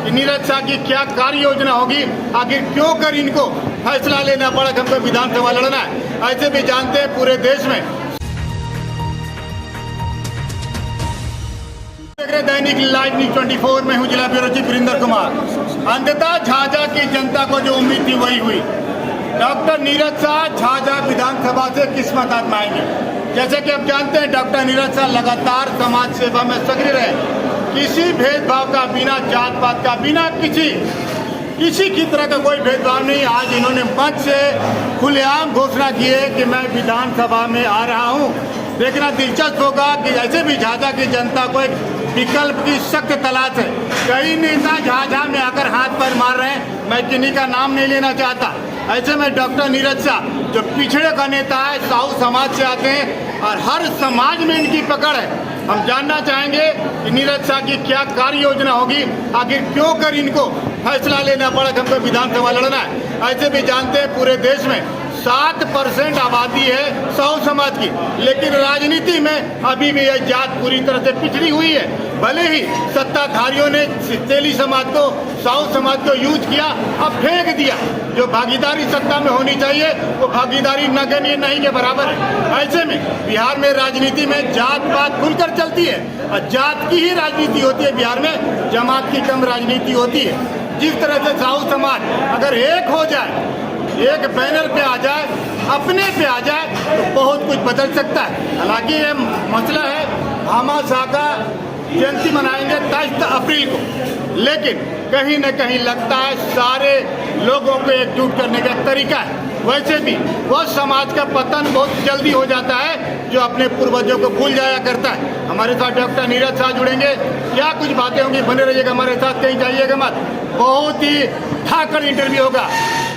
कि नीरज शाह की क्या कार्य योजना होगी, आखिर क्यों कर इनको फैसला लेना पड़ा कि हमको विधानसभा लड़ना है। ऐसे भी जानते हैं पूरे देश में दैनिक लाइव न्यूज 24 में हूँ जिला ब्यूरो चीफ वीरेंद्र कुमार। अंततः झाझा की जनता को जो उम्मीद थी वही हुई। डॉक्टर नीरज शाह झाझा विधानसभा से किस्मत आजमाएंगे। जैसे कि आप जानते हैं डॉक्टर नीरज शाह लगातार समाज सेवा में सक्रिय रहे, किसी भेदभाव का, बिना जात पात का, बिना किसी की तरह का कोई भेदभाव नहीं। आज इन्होंने मंच से खुलेआम घोषणा की है कि मैं विधानसभा में आ रहा हूँ। देखना दिलचस्प होगा कि ऐसे भी झाझा की जनता को एक विकल्प की सख्त तलाश है। कई नेता झाझा में आकर हाथ पैर मार रहे हैं, मैं किन्हीं का नाम नहीं लेना चाहता। ऐसे में डॉक्टर नीरज शाह जो पिछड़े का नेता है, साहू समाज से आते हैं और हर समाज में इनकी पकड़ है। हम जानना चाहेंगे कि नीरज शाह की क्या कार्य योजना होगी, आखिर क्यों कर इनको फैसला लेना पड़ा कि हमको विधानसभा लड़ना है। ऐसे भी जानते हैं पूरे देश में 7% आबादी है साहू समाज की, लेकिन राजनीति में अभी भी यह जात पूरी तरह से पिछड़ी हुई है। भले ही सत्ताधारियों ने तेली समाज को, साहू समाज को यूज किया, अब फेंक दिया। जो भागीदारी सत्ता में होनी चाहिए वो भागीदारी नगण्य नहीं के बराबर है। ऐसे में बिहार में राजनीति में जात पात खुलकर चलती है और जात की ही राजनीति होती है। बिहार में जमात की कम राजनीति होती है। जिस तरह से साहू समाज अगर एक हो जाए, एक बैनर पे आ जाए, अपने पे आ जाए, तो बहुत कुछ बदल सकता है। हालांकि ये मसला है, भामा शाह का जयंती मनाएंगे 23 अप्रैल को, लेकिन कहीं न कहीं लगता है सारे लोगों को एकजुट करने का तरीका है। वैसे भी वो समाज का पतन बहुत जल्दी हो जाता है जो अपने पूर्वजों को भूल जाया करता है। हमारे साथ डॉक्टर नीरज शाह जुड़ेंगे, क्या कुछ बातें होंगी, बने रहिएगा हमारे साथ, कहीं जाइएगा मत। बहुत ही ठाकर इंटरव्यू होगा,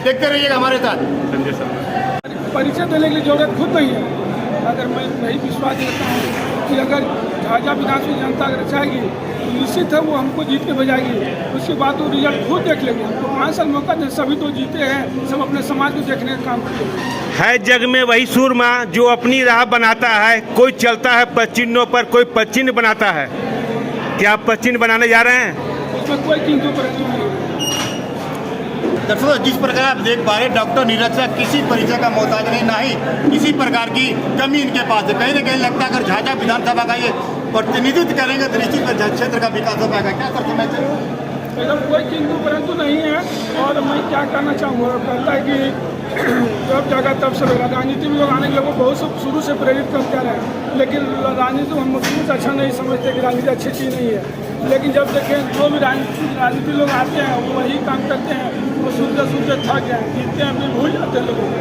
देखते रहिएगा हमारे साथ। परिचय देने की जरूरत खुद नहीं है। अगर मैं यही विश्वास देता हूँ कि अगर झाझा विधानसभा जनता अगर चाहेगी तो निश्चित है वो हमको जीत के भेजाएगी। उसके बाद वो रिजल्ट खुद देख लेंगे। हमको 5 साल मौका दे, सभी तो जीते हैं, सब अपने समाज को देखने का काम करते है। जग में वही सूरमा जो अपनी राह बनाता है। कोई चलता है पदचिन्हों पर, कोई पदचिन्ह बनाता है। क्या आप पदचिन्ह बनाने जा रहे हैं? उसमें कोई किंतु परंतु नहीं है। दरअसल जिस प्रकार आप देख पा रहे हैं डॉक्टर नीरज शाह किसी परिचय का मोहताज नहीं, ना ही किसी प्रकार की कमी इनके पास है। कहीं न कहीं लगता है अगर झाझा विधानसभा का ये प्रतिनिधित्व करेंगे तो निश्चित क्षेत्र का विकास हो पाएगा। क्या सर समझ एकदम कोई किंतु परंतु नहीं है। और मैं क्या कहना चाहूँगा, कहता है कि जब जगह तब सब राजनीति में लोग आने के लोगों को बहुत शुरू से प्रेरित करते आ रहे हैं, लेकिन राजनीति हम कुछ अच्छा नहीं समझते कि राजनीति अच्छी चीज़ नहीं है। लेकिन जब देखें जो भी राजनीति लोग आते हैं वो वही काम करते हैं, वो सुनते थक गए, जीतते हैं, फिर भूल जाते हैं लोगों को।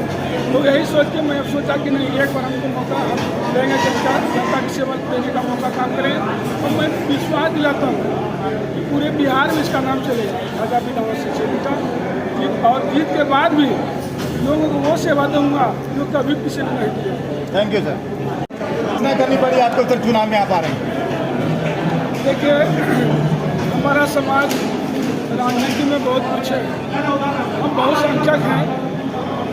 तो यही सोच के मैं सोचा कि नहीं, एक बार हमको मौका हम देंगे, जनता की सेवा देने का मौका काम करें। और मैं विश्वास दिलाता हूँ कि पूरे बिहार में इसका नाम चलेगा झाझा विधानसभा क्षेत्र का। और जीत के बाद भी लोगों को वो सेवा दूंगा जो कभी किसी ने नहीं दिया। Thank you sir. कितना करनी पड़ी आपको सर चुनाव में आप आ रहे हैं? देखिए, हमारा समाज राजनीति में बहुत पीछे है। हम बहुत संख्यक हैं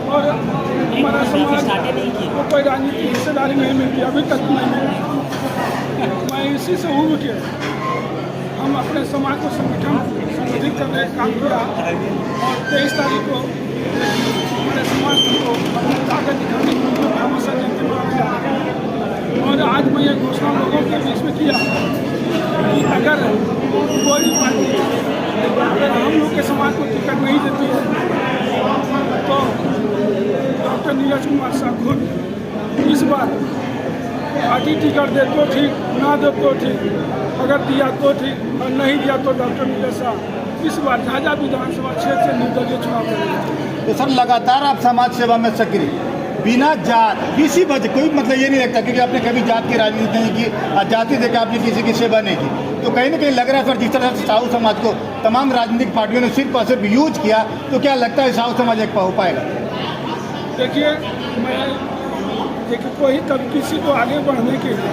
और हमारा समाज को कोई राजनीतिक हिस्सेदारी नहीं मिलती, अभी तक नहीं मिली। मैं इसी से उम्र के हम अपने समाज को संगठित करने का काम किया और 23 तारीख को हमारे समाज को अपनी ताकत दिखाने के लिए भामा शाह जयंती मनाया जा रहा है। और आज मैं ये घोषणा लोगों के बीच में किया कि अगर कोई पार्टी अगर हम लोग के समाज को टिकट नहीं देती है तो डॉक्टर नीरज कुमार शाह खुद इस बार पार्टी टिकट दे तो ठीक, ना दे तो ठीक, अगर दिया तो ठीक और नहीं दिया तो डॉक्टर नीरज शाह इस बार झाझा विधानसभा क्षेत्र से निर्दलीय चुनाव करेंगे। तो सर लगातार आप समाज सेवा में सक्रिय, बिना जात किसी वजह कोई मतलब ये नहीं लगता क्योंकि आपने कभी जात की राजनीति नहीं की और जाति देकर आपने किसी की सेवा नहीं की, तो कहीं ना कहीं लग रहा है सर जिस तरह से साहू समाज को तमाम राजनीतिक पार्टियों ने सिर्फ और सिर्फ यूज किया, तो क्या लगता है साहू समाज एक हो पाएगा? देखिए, मैं कोई कभी किसी को आगे बढ़ने के लिए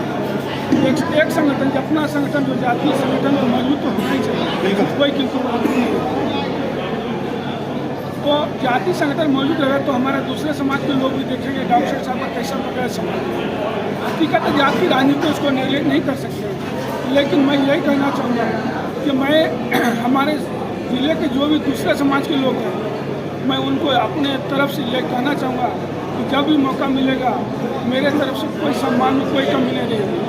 एक संगठन, अपना संगठन जो जातीय संगठन में मौजूद तो होना ही चाहिए, कोई किंतु नहीं है। तो जाति संगठन मौजूद रहे तो हमारे दूसरे समाज के लोग भी देखेंगे डॉक्टर साहब का कैसा प्रकार समाज। हकीकत जाति की राजनीति उसको नेगलेक्ट नहीं कर सकते, लेकिन मैं यही कहना चाहूँगा कि मैं हमारे जिले के जो भी दूसरे समाज के लोग हैं, मैं उनको अपने तरफ से ये कहना चाहूँगा कि जब भी मौका मिलेगा मेरे तरफ से कोई सम्मान में कोई कमी नहीं रहेगी।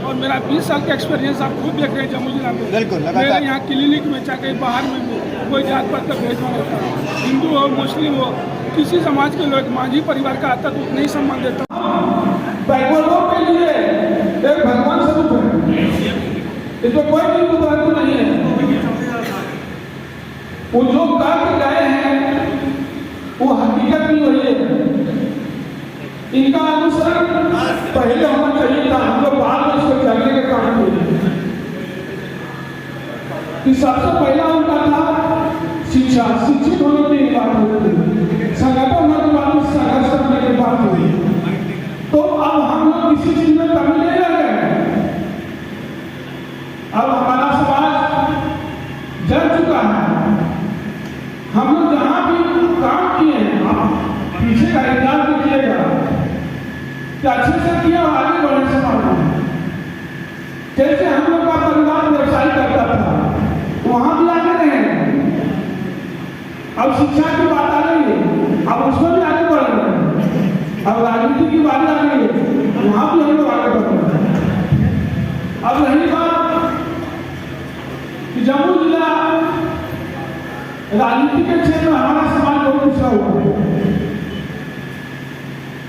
और मेरा 20 साल का एक्सपीरियंस आप खुद देख रहे हैं जम्मू जिला में। बिल्कुल, मेरे यहाँ क्लिनिक में चाहे बाहर में भी कोई जात पात का भेदभाव नहीं होता। हिंदू हो, मुस्लिम हो, किसी समाज के लोग मांझी परिवार का आता तो उतना ही सम्मान देता। बैकवर्डों के लिए एक भगवान स्वरूप है, इसमें कोई भी कुतर्क नहीं है। वो जो कार्य गए हैं वो हकीकत में वही है। इनका अनुसरण पहले होना चाहिए था, हम लोग बाद में इसको करने के काम किए। कि सबसे पहला उनका था शिक्षा, शिक्षित होने की बात हुई, संगठन होने के बाद संघर्ष करने की बात हुई। तो अब हम लोग किसी चीज में कमी नहीं रह गए। अब हमारा समाज जल चुका है। हम लोग जहाँ भी काम किए हैं, आप पीछे का इतिहास देखिएगा कि अच्छे से किया और आगे बढ़े समाज में। जैसे हम लोग का परिवार व्यवसाय करता था, वहाँ भी आगे रहे। अब शिक्षा की बात आ गई है, अब उसमें भी आगे बढ़ रहे हैं। अब राजनीति की बात आ गई है, वहाँ भी हम लोग आगे बढ़ रहे हैं। अब रही बात कि जम्मू जिला राजनीति के क्षेत्र में हमारा समाज बहुत पिछड़ा हुआ है।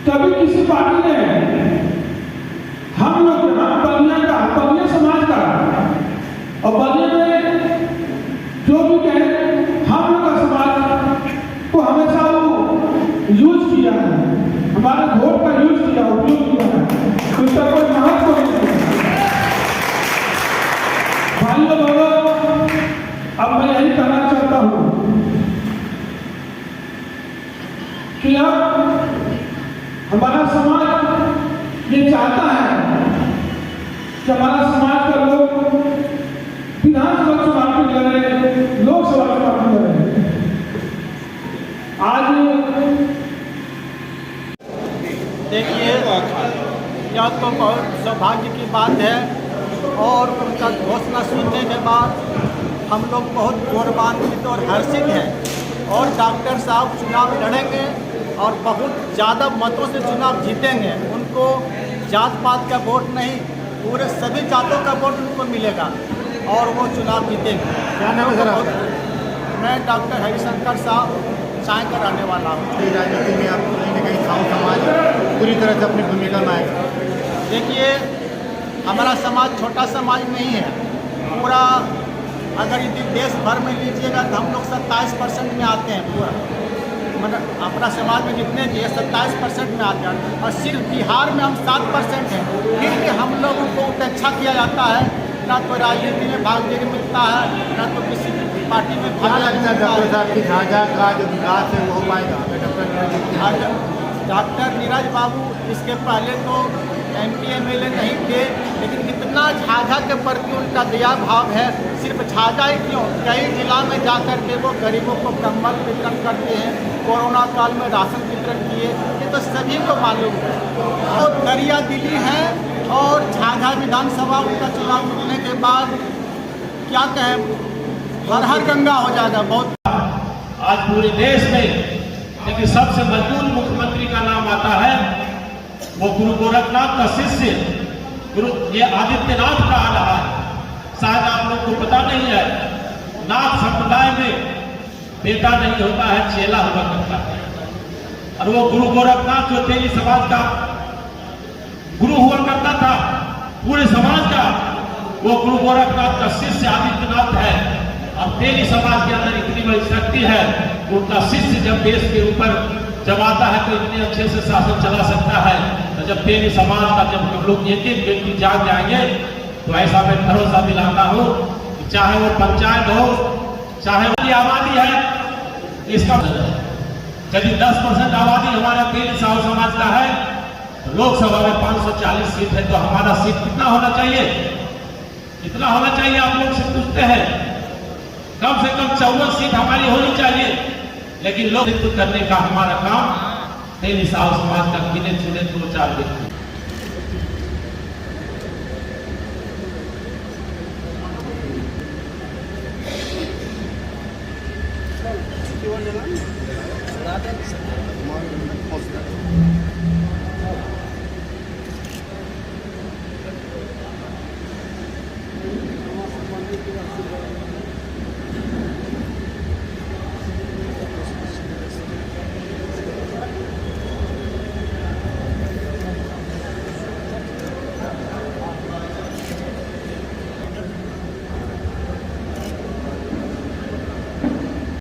कभी किसी पार्टी ने हम लोग बलिया समाज का और बलिया में जो भी कहे हम लोग का समाज को हमेशा वो यूज किया है, हमारे वोट का यूज किया, उपयोग किया है, उसका कोई महत्व नहीं है। भाइयों बहनों, अब मैं यही कहना चाहता हूँ कि अब हमारा समाज ये चाहता है कि हमारा समाज का लोग विधानसभा चुनाव में लड़े, लोकसभा चुनाव में लड़े। आज देखिए, यह तो बहुत सौभाग्य की बात है और उनका घोषणा सुनने के बाद हम लोग बहुत गौरवान्वित और हर्षित हैं। और डॉक्टर साहब चुनाव लड़ेंगे और बहुत ज़्यादा मतों से चुनाव जीतेंगे। उनको जात पात का वोट नहीं, पूरे सभी जातों का वोट उनको मिलेगा और वो चुनाव जीतेंगे। क्या नाम है सर? मैं डॉक्टर हरिशंकर साहब चाय का रहने वाला हूँ। राजनीति में आप कहीं न कहीं साहू समाज पूरी तरह से अपनी भूमिका में आएगा। देखिए, हमारा समाज छोटा समाज नहीं है। पूरा अगर यदि देश भर में लीजिएगा तो हम लोग 27% में आते हैं। पूरा मतलब अपना समाज में जितने भी है 27% में आते हैं और सिर्फ बिहार में हम 7% हैं। फिर भी हम लोगों को उपेक्षा किया जाता है, ना तो राजनीति में भाग लेने मिलता है, ना तो किसी पार्टी में भाग लेने मिलता है। साहब की झाझा का जो विकास है वो हो पाएगा? डॉक्टर नीरज बाबू इसके पहले तो MP MLA नहीं थे, लेकिन इतना झाझा के प्रति उनका दया भाव है। सिर्फ झाझा ही क्यों, कई जिला में जाकर के वो गरीबों को कंबल वितरण करते हैं, कोरोना काल में राशन वितरण किए, ये तो सभी को मालूम है। और दरिया दिली है और झाझा विधानसभा उनका चुनाव जीतने के बाद क्या कहें, हर हर गंगा हो जाएगा। बहुत आज पूरे देश में लेकिन सबसे मजबूत मुख्यमंत्री का नाम आता है वो गुरु गोरखनाथ का शिष्य गुरु ये आदित्यनाथ का आ रहा है। शायद आप लोग को पता नहीं है, नाथ संप्रदाय में बेटा नहीं होता है, चेला हुआ करता है। और वो गुरु गोरखनाथ जो तेली समाज का गुरु हुआ करता था, पूरे समाज का, वो गुरु गोरखनाथ का शिष्य आदित्यनाथ है। अब तेली समाज के अंदर इतनी बड़ी शक्ति है, उनका शिष्य जब देश के ऊपर जब आता है तो इतने अच्छे से शासन चला सकता है। तो जब तेली समाज का जब हम लोग एक एक व्यक्ति जाग जाएंगे तो ऐसा मैं भरोसा दिलाता हूँ, चाहे वो पंचायत हो, चाहे वो आबादी है, इसका यदि 10% आबादी हमारा तेली साहू समाज का है, तो लोकसभा में 540 सीट है, तो हमारा सीट कितना होना चाहिए? कितना होना चाहिए आप लोग से पूछते हैं? कम से कम 54 सीट हमारी होनी चाहिए। लेकिन लोग करने का हमारा काम तेली साहू समाज का गिने चुने 2-4 व्यक्ति। बोलने